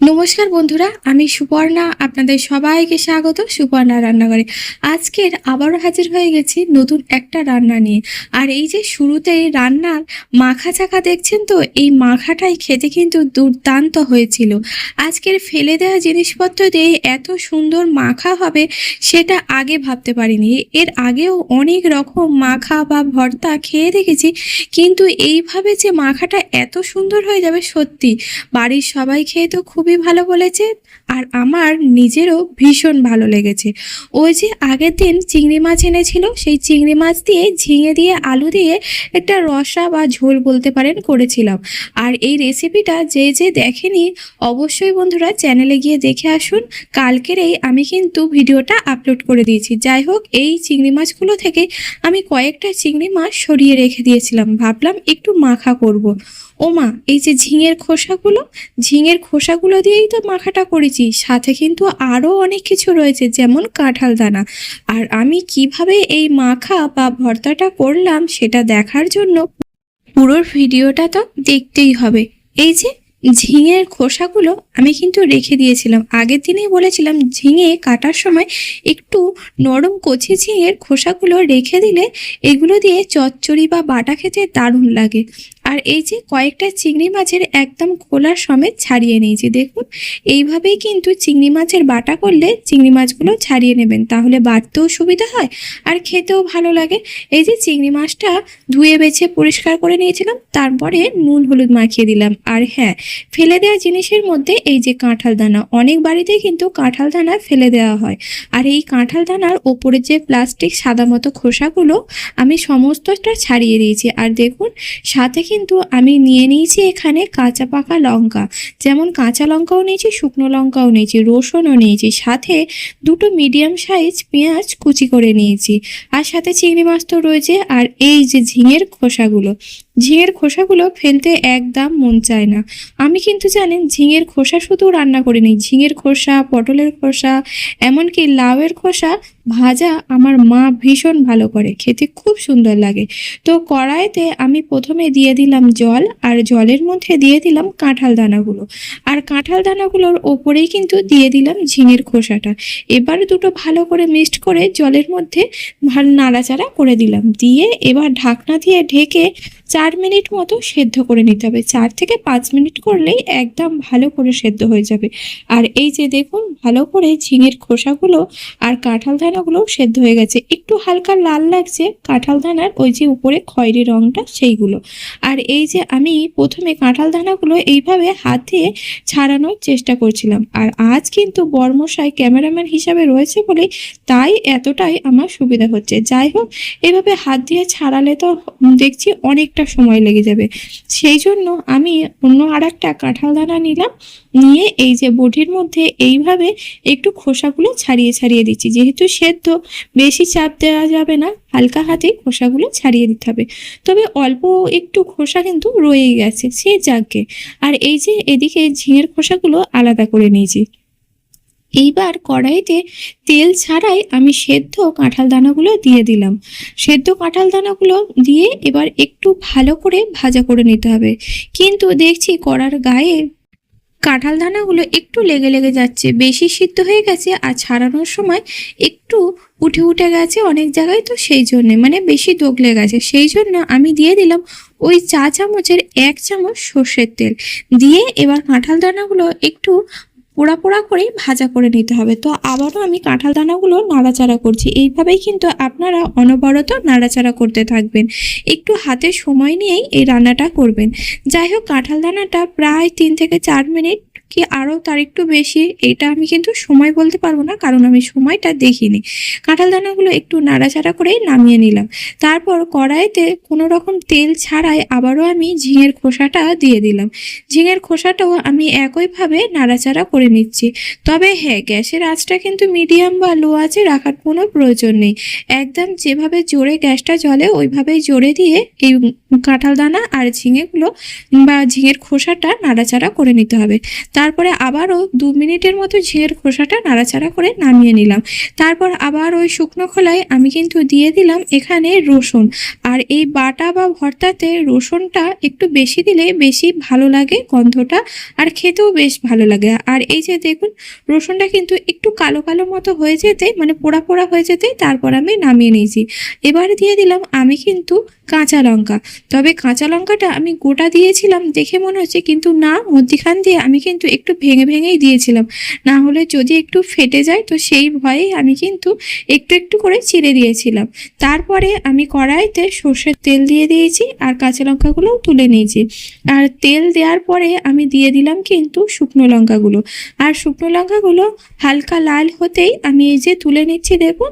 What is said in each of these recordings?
নমস্কার বন্ধুরা, আমি সুপর্ণা। আপনাদের সবাইকে স্বাগত সুপর্ণা রান্নাঘরে। আজকের আবারও হাজির হয়ে গেছি নতুন একটা রান্না নিয়ে। আর এই যে শুরুতেই রান্নার মাখা চাখা দেখছেন, তো এই মাখাটাই খেতে কিন্তু দুর্দান্ত হয়েছিল। আজকের ফেলে দেওয়া জিনিসপত্র দিয়ে এত সুন্দর মাখা হবে সেটা আগে ভাবতে পারিনি। এর আগেও অনেক রকম মাখা বা ভর্তা খেয়ে দেখেছি, কিন্তু এইভাবে যে মাখাটা এত সুন্দর হয়ে যাবে, সত্যি বাড়ির সবাই খেয়ে তো খুবই ভালো বলেছে। আর আমার নিজেরও ভীষণ ভালো লেগেছে। ওই যে আগের দিন চিংড়ি মাছ এনেছিল, সেই চিংড়ি মাছ দিয়ে ঝিঙে দিয়ে আলু দিয়ে একটা রসা বা ঝোল বলতে পারেন করেছিলাম। আর এই রেসিপিটা যে যে দেখেনি, অবশ্যই বন্ধুরা চ্যানেলে গিয়ে দেখে আসুন। কালকেরেই আমি কিন্তু ভিডিওটা আপলোড করে দিয়েছি। যাই হোক, এই চিংড়ি মাছগুলো থেকে আমি কয়েকটা চিংড়ি মাছ সরিয়ে রেখে দিয়েছিলাম, ভাবলাম একটু মাখা করব। ওমা, এই যে ঝিঙের খোসাগুলো দিয়েই তো মাখাটা করেছি, সাথে কিন্তু আরও অনেক কিছু রয়েছে, যেমন কাঁঠাল দানা। আর আমি কিভাবে এই মাখা বা ভর্তাটা করলাম সেটা দেখার জন্য পুরো ভিডিওটা তো দেখতেই হবে। এই যে ঝিঙের খোসাগুলো আমি কিন্তু রেখে দিয়েছিলাম, আগের দিনেই বলেছিলাম ঝিঙে কাটার সময় একটু নরম কচি ঝিঙের খোসাগুলো রেখে দিলে এগুলো দিয়ে চচ্চড়ি বা বাটা খেতে দারুণ লাগে। আর এই যে কয়েকটা চিংড়ি মাছের একদম খোলা সমেত ছাড়িয়ে নিয়েছি, দেখুন এইভাবেই কিন্তু চিংড়ি মাছের বাটা করলে চিংড়ি মাছগুলো ছাড়িয়ে নেবেন, তাহলে বাটতেও সুবিধা হয় আর খেতেও ভালো লাগে। এই যে চিংড়ি মাছটা ধুয়ে বেছে পরিষ্কার করে নিয়েছিলাম, তারপরে নুন হলুদ মাখিয়ে দিলাম। আর হ্যাঁ, ফেলে দেওয়া জিনিসের মধ্যে এই যে কাঁঠাল দানা, অনেক বাড়িতেই কিন্তু কাঁঠাল দানা ফেলে দেওয়া হয়। আর এই কাঁঠাল দানার ওপরে যে প্লাস্টিক সাদা মতো খোসাগুলো আমি সমস্তটা ছাড়িয়ে দিয়েছি। আর দেখুন, সাথে কিন্তু আমি নিয়ে নিয়েছি এখানে কাঁচা পাকা লঙ্কা, যেমন কাঁচা লঙ্কাও নিয়েছি, শুকনো লঙ্কাও নিয়েছি, রসুনও নিয়েছি, সাথে দুটো মিডিয়াম সাইজ পেঁয়াজ কুচি করে নিয়েছি। আর সাথে চিংড়ি মাছ তো রয়েছে। আর এই যে ঝিঙের খোসাগুলো ফেলতে একদম মন চায় না। আমি কিন্তু জানেন ঝিঙের খোসা শুধু রান্না করিনি, ঝিঙের খোসা, পটলের খোসা, এমনকি লাউয়ের খোসা ভাজা আমার মা ভীষণ ভালো করে, খেতে খুব সুন্দর লাগে। তো কড়াইতে আমি প্রথমে দিয়ে দিলাম জল, আর জলের মধ্যে দিয়ে দিলাম কাঁঠাল দানাগুলো, আর কাঁঠাল দানাগুলোর ওপরেই কিন্তু দিয়ে দিলাম ঝিঙের খোসাটা। এবার দুটো ভালো করে মিক্সড করে জলের মধ্যে ভালো নাড়াচাড়া করে দিলাম, দিয়ে এবার ঢাকনা দিয়ে ঢেকে 4 মিনিট মতো সেদ্ধ করে নিতে হবে। 4 থেকে 5 মিনিট করলেই একদম ভালো করে সেদ্ধ হয়ে যাবে। আর এই যে দেখুন, ভালো করে ঝিঙের খোসাগুলো আর কাঁঠাল দানাগুলো সেদ্ধ হয়ে গেছে, একটু হালকা লাল লাগছে কাঁঠাল দানার ওই যে উপরে খয়েরি রঙটা, সেইগুলো। আর এই যে আমি প্রথমে কাঁঠাল দানাগুলো এইভাবে হাত দিয়ে ছাড়ানোর চেষ্টা করছিলাম, আর আজ কিন্তু বর্মশাই ক্যামেরাম্যান হিসাবে রয়েছে বলেই তাই এতটাই আমার সুবিধা হচ্ছে। যাই হোক, এভাবে হাত দিয়ে ছাড়ালে তো দেখছি অনেকটা সময় লেগে যাবে, সেই জন্য আমি অন্য আর একটা কাঁঠাল দানা নিলাম, নিয়ে এই যে বটির মধ্যে এইভাবে একটু খোসাগুলো ছাড়িয়ে ছাড়িয়ে দিচ্ছি। যেহেতু সেদ্ধ, বেশি চাপ দেওয়া যাবে না, হালকা হাতে খোসাগুলো ছাড়িয়ে দিতে হবে। তবে অল্প একটু খোসা কিন্তু রয়েই গেছে, সে যাকে। আর এই যে এদিকে ঝিঙের খোসাগুলো আলাদা করে নিয়েছি। এইবার কড়াইতে তেল ছাড়াই আমি সেদ্ধ কাঁঠাল দানাগুলো দিয়ে দিলাম। সেদ্ধ কাঁঠাল দানাগুলো দিয়ে এবার একটু ভালো করে ভাজা করে নিতে হবে। কিন্তু দেখছি কড়ার গায়ে কাঁঠাল দানাগুলো একটু লেগে লেগে যাচ্ছে, বেশি সিদ্ধ হয়ে গেছে, আর ছাড়ানোর সময় একটু উঠে উঠে গেছে অনেক জায়গায়, তো সেই জন্যে মানে বেশি দগলে গেছে। সেই জন্য আমি দিয়ে দিলাম ওই চা চামচের 1 চামচ সর্ষের তেল, দিয়ে এবার কাঁঠাল দানাগুলো একটু পোড়া পোড়া করে ভাজা করে নিতে হবে। তো আবারও আমি কাঁঠাল দানাগুলো নাড়াচাড়া করছি, এইভাবেই কিন্তু আপনারা অনবরত নাড়াচাড়া করতে থাকবেন, একটু হাতে সময় নিয়েই এই রান্নাটা করবেন। যাই হোক, কাঁঠাল দানাটা প্রায় 3 থেকে 4 মিনিট কি আরও তার একটু বেশি, এটা আমি কিন্তু সময় বলতে পারবো না, কারণ আমি সময়টা দেখিনি। কাঁঠাল দানাগুলো একটু নাড়াচাড়া করেই নামিয়ে নিলাম। তারপর কড়াইতে কোনো রকম তেল ছাড়াই আবারও আমি ঝিঙের খোসাটা দিয়ে দিলাম। ঝিঙের খোসাটাও আমি একইভাবে নাড়াচাড়া করে নিচ্ছি। তবে হ্যাঁ, গ্যাসের আঁচটা কিন্তু মিডিয়াম বা লো আঁচে রাখার কোনো প্রয়োজন নেই, একদম যেভাবে জোরে গ্যাসটা জ্বলে ওইভাবেই জোরে দিয়ে এই কাঁঠাল দানা আর ঝিঙেগুলো বা ঝিঙের খোসাটা নাড়াচাড়া করে নিতে হবে। তারপরে আবারও 2 মিনিটের মতো ঝিঙের খোসাটা নাড়াচাড়া করে নামিয়ে নিলাম। তারপর আবার ওই শুকনো খোলায় আমি কিন্তু দিয়ে দিলাম এখানে রসুন। আর এই বাটা বা ভর্তাতে রসুনটা একটু বেশি দিলে বেশি ভালো লাগে গন্ধটা, আর খেতেও বেশ ভালো লাগে। আর এই যে দেখুন রসুনটা কিন্তু একটু কালো কালো মতো হয়ে যেতে, মানে পোড়া পোড়া হয়ে যেতে তারপর আমি নামিয়ে নিয়েছি। এবার দিয়ে দিলাম আমি কিন্তু কাঁচা লঙ্কা। তবে কাঁচা লঙ্কাটা আমি গোটা দিয়েছিলাম দেখে মনে হচ্ছে, কিন্তু না, মধ্যিখান দিয়ে আমি কিন্তু একটু ভেঙে ভেঙেই দিয়েছিলাম, না হলে যদি একটু ফেটে যায় তো সেই ভয়েই আমি কিন্তু একটু একটু করে চিড়ে দিয়েছিলাম। তারপরে আমি কড়াইতে সর্ষের তেল দিয়ে দিয়েছি আর কাঁচা লঙ্কাগুলোও তুলে নিয়েছি। আর তেল দেওয়ার পরে আমি দিয়ে দিলাম কিন্তু শুকনো লঙ্কাগুলো। আর শুকনো লঙ্কাগুলো হালকা লাল হতেই আমি এই যে তুলে নিচ্ছি দেখুন।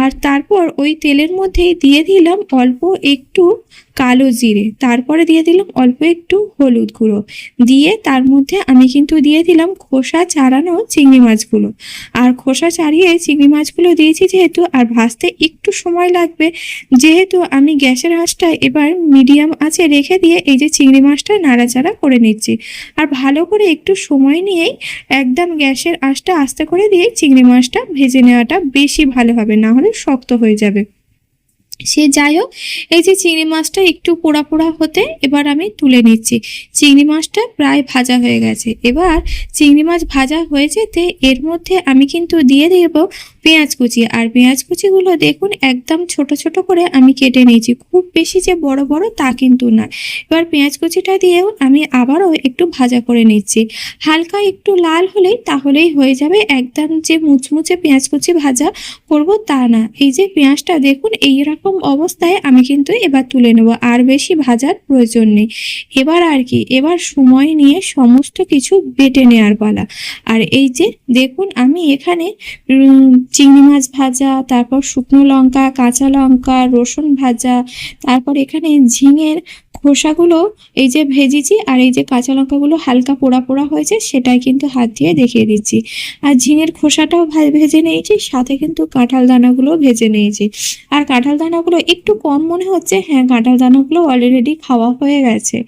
আর তারপর ওই তেলের মধ্যেই দিয়ে দিলাম অল্প একটু কালো জিরে, তারপরে দিয়ে দিলাম অল্প একটু হলুদ গুঁড়ো, দিয়ে তার মধ্যে আমি কিন্তু দিয়ে দিলাম খোসা ছাড়ানো চিংড়ি মাছগুলো। আর খোসা ছাড়িয়ে চিংড়ি মাছগুলো দিয়েছি যেহেতু, আর ভাজতে একটু সময় লাগবে, যেহেতু আমি গ্যাসের আঁচটা এবার মিডিয়াম আঁচে রেখে দিয়ে এই যে চিংড়ি মাছটা নাড়াচাড়া করে নিচ্ছি। আর ভালো করে একটু সময় নিয়েই একদম গ্যাসের আঁচটা আস্তে করে দিয়ে চিংড়ি মাছটা ভেজে নেওয়াটা বেশি ভালো হবে, না হলে শক্ত হয়ে যাবে। সে যাই হোক, এই যে চিংড়ি মাছটা একটু পোড়া পোড়া হতে এবার আমি তুলে নিচ্ছি। চিংড়ি মাছটা প্রায় ভাজা হয়ে গেছে। এবার চিংড়ি মাছ ভাজা হয়ে যেতে এর মধ্যে আমি কিন্তু দিয়ে দেব পেঁয়াজ কুচি। আর পেঁয়াজ কুচিগুলো দেখুন একদম ছোট ছোট করে আমি কেটে নিয়েছি, খুব বেশি যে বড় বড় তা কিন্তু না। এবার পেঁয়াজ কুচিটা দিয়েও আমি আবারও একটু ভাজা করে নিচ্ছি। হালকা একটু লাল হলেই তাহলেই হয়ে যাবে, একদম যে মুচমুচে পেঁয়াজ কুচি ভাজা করব তা না। এই যে পেঁয়াজটা দেখুন এইরকম অবস্থায় আমি কিন্তু এবার তুলে নেব, আর বেশি ভাজার প্রয়োজন নেই। এবার আর কি, এবার সময় নিয়ে সমস্ত কিছু বেটে নেওয়ার পালা। আর এই যে দেখুন আমি এখানে চিংড়ি মাছ ভাজা, তারপর শুকনো লঙ্কা, কাঁচা লঙ্কা, রসুন ভাজা, তারপর এখানে ঝিঙের খোসাগুলো এই যে ভেজেছি, আর এই যে কাঁচা লঙ্কাগুলো হালকা পোড়া পোড়া হয়েছে সেটাই কিন্তু হাত দিয়ে দেখিয়ে দিচ্ছি। আর ঝিঙের খোসাটাও ভেজে নিয়েছি, সাথে কিন্তু কাঁঠাল দানাগুলো ভেজে নিয়েছি। আর কাঁঠাল দানাগুলো একটু কম মনে হচ্ছে, হ্যাঁ কাঁঠাল দানাগুলো অলরেডি খাওয়া হয়ে গেছে।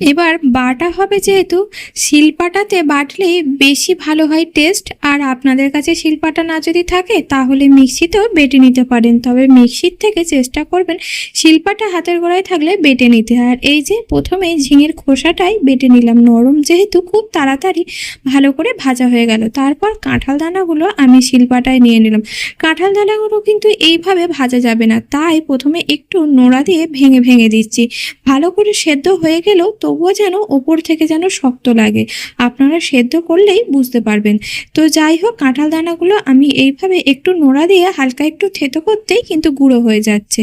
এবার বাটা হবে যেহেতু, শিলপাটাতে বাটলে বেশি ভালো হয় টেস্ট। আর আপনাদের কাছে শিলপাটা না যদি থাকে তাহলে মিক্সিতেও বেটে নিতে পারেন, তবে মিক্সির থেকে চেষ্টা করবেন শিলপাটা হাতের গোড়ায় থাকলে বেটে নিতে। আর এই যে প্রথমে ঝিঙের খোসাটাই বেটে নিলাম, নরম যেহেতু খুব তাড়াতাড়ি ভালো করে ভাজা হয়ে গেল। তারপর কাঁঠাল দানাগুলো আমি শিলপাটায় নিয়ে নিলাম। কাঁঠাল দানাগুলো কিন্তু এইভাবে ভাজা যাবে না, তাই প্রথমে একটু নোড়া দিয়ে ভেঙে ভেঙে দিচ্ছি। ভালো করে সেদ্ধ হয়ে গেলেও তবুও যেন ওপর থেকে যেন শক্ত লাগে, আপনারা সেদ্ধ করলেই বুঝতে পারবেন। তো যাই হোক, কাঁঠাল দানাগুলো আমি এইভাবে একটু নোড়া দিয়ে হালকা একটু থেতো করতেই কিন্তু গুঁড়ো হয়ে যাচ্ছে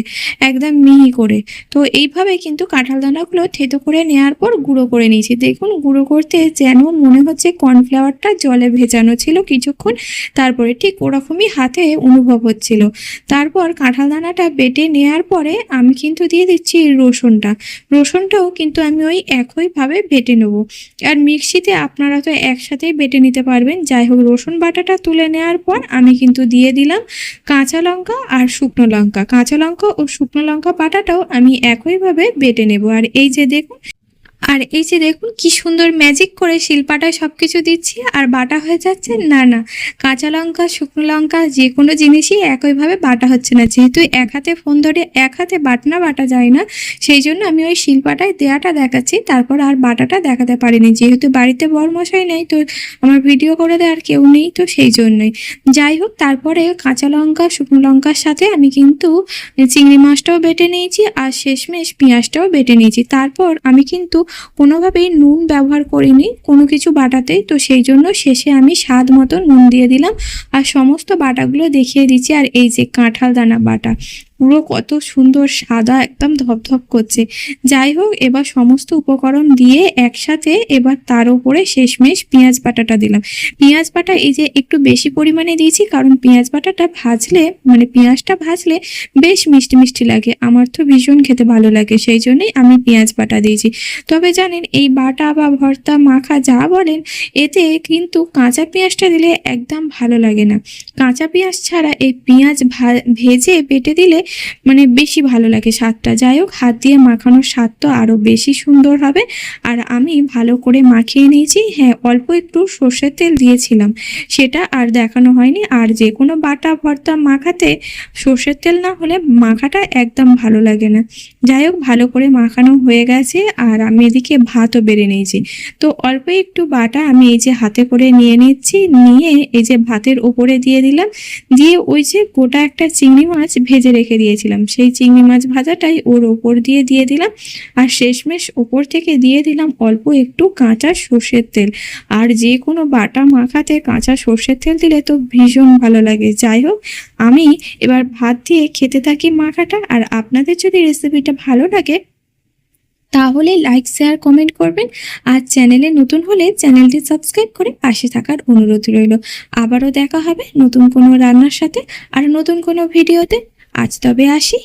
একদম মিহি করে। তো এইভাবে কিন্তু কাঁঠাল দানাগুলো থেতো করে নেওয়ার পর গুঁড়ো করে নিয়েছি। দেখুন গুঁড়ো করতে যেন মনে হচ্ছে কর্নফ্লাওয়ারটা জলে ভেজানো ছিল কিছুক্ষণ, তারপরে ঠিক ওরকমই হাতে অনুভব হচ্ছিল। তারপর কাঁঠাল দানাটা বেটে নেওয়ার পরে আমি কিন্তু দিয়ে দিচ্ছি রসুনটাও কিন্তু আমি ওই একইভাবে বেটে নেব। আর মিক্সিতে আপনারা তো একসাথেই বেটে নিতে পারবেন। যাই হোক, রসুন বাটাটা তুলে নেওয়ার পর আমি কিন্তু দিয়ে দিলাম কাঁচা লঙ্কা আর শুকনো লঙ্কা। কাঁচা লঙ্কা ও শুকনো লঙ্কা বাটাটাও আমি একইভাবে বেটে নেব। আর এই যে দেখুন কি সুন্দর ম্যাজিক করে শিলপাটায় সব কিছু দিচ্ছি আর বাটা হয়ে যাচ্ছে। না, কাঁচা লঙ্কা শুকনো লঙ্কা যে কোনো জিনিসই একইভাবে বাটা হচ্ছে না, যেহেতু এক হাতে ফোন ধরে এক হাতে বাটা যায় না, সেই জন্য আমি ওই শিলপাটায় দেওয়াটা দেখাচ্ছি, তারপর আর বাটাটা দেখাতে পারিনি, যেহেতু বাড়িতে বড়মশাই নেই, তো আমার ভিডিও করে দেওয়ার কেউ নেই, তো সেই জন্যই। যাই হোক, তারপরে কাঁচা লঙ্কা শুকনো লঙ্কার সাথে আমি কিন্তু চিংড়ি মাছটাও বেটে নিয়েছি আর শেষমেশ পেঁয়াজটাও বেটে নিয়েছি। তারপর আমি কিন্তু কোনোভাবেই নুন ব্যবহার করিনি কোনো কিছু বাটাতেই, তো সেই জন্য শেষে আমি স্বাদ মতো নুন দিয়ে দিলাম। আর সমস্ত বাটাগুলো দেখিয়ে দিচ্ছি। আর এই যে কাঁঠাল দানা বাটা, পুরো কত সুন্দর সাদা একদম ধপধপ করছে। যাই হোক, এবার সমস্ত উপকরণ দিয়ে একসাথে এবার তার উপরে শেষমেশ পেঁয়াজ বাটাটা দিলাম। পেঁয়াজ বাটা এই যে একটু বেশি পরিমাণে দিয়েছি, কারণ পেঁয়াজ বাটাটা ভাজলে মানে পেঁয়াজটা ভাজলে বেশ মিষ্টি মিষ্টি লাগে, আমার তো ভীষণ খেতে ভালো লাগে, সেই জন্যই আমি পেঁয়াজ বাটা দিয়েছি। তবে জানেন এই বাটা বা ভর্তা মাখা যা বলেন, এতে কিন্তু কাঁচা পেঁয়াজটা দিলে একদম ভালো লাগে না। কাঁচা পেঁয়াজ ছাড়া এই পেঁয়াজ ভেজে বেটে দিলে মানে বেশি ভালো লাগে স্বাদটা। যাই হোক, হাত দিয়ে মাখানোর স্বাদ তো আরও বেশি সুন্দর হবে। আর আমি ভালো করে মাখিয়ে নিয়েছি। হ্যাঁ, অল্প একটু সর্ষের তেল দিয়েছিলাম, সেটা আর দেখানো হয়নি। আর যে কোনো বাটা ভর্তা মাখাতে সর্ষের তেল না হলে মাখাটা একদম ভালো লাগে না। যাই হোক, ভালো করে মাখানো হয়ে গেছে আর আমি এদিকে ভাতও বেড়ে নিয়েছি। তো অল্প একটু বাটা আমি এই যে হাতে করে নিয়ে নিচ্ছি, নিয়ে এই যে ভাতের ওপরে দিয়ে দিলাম, দিয়ে ওই যে গোটা একটা চিংড়ি মাছ ভেজে রেখে দিয়েছিলাম সেই চিংড়ি মাছ ভাজাটাই ওর ওপর দিয়ে দিলাম। আর শেষমেশ ওপর থেকে দিয়ে দিলাম অল্প একটু কাঁচা সর্ষের তেল। আর যে কোনো বাটা মাখাতে কাঁচা সর্ষের তেল দিলে তো ভীষণ ভালো লাগে। যাই হোক, আমি এবার ভাত দিয়ে খেতে থাকি মাখাটা। আর আপনাদের যদি রেসিপিটা ভালো লাগে তাহলে লাইক, শেয়ার, কমেন্ট করবেন। আর চ্যানেলে নতুন হলে চ্যানেলটি সাবস্ক্রাইব করে পাশে থাকার অনুরোধ রইল। আবারও দেখা হবে নতুন কোনো রান্নার সাথে আর নতুন কোনো ভিডিওতে। আজ তবে আসি।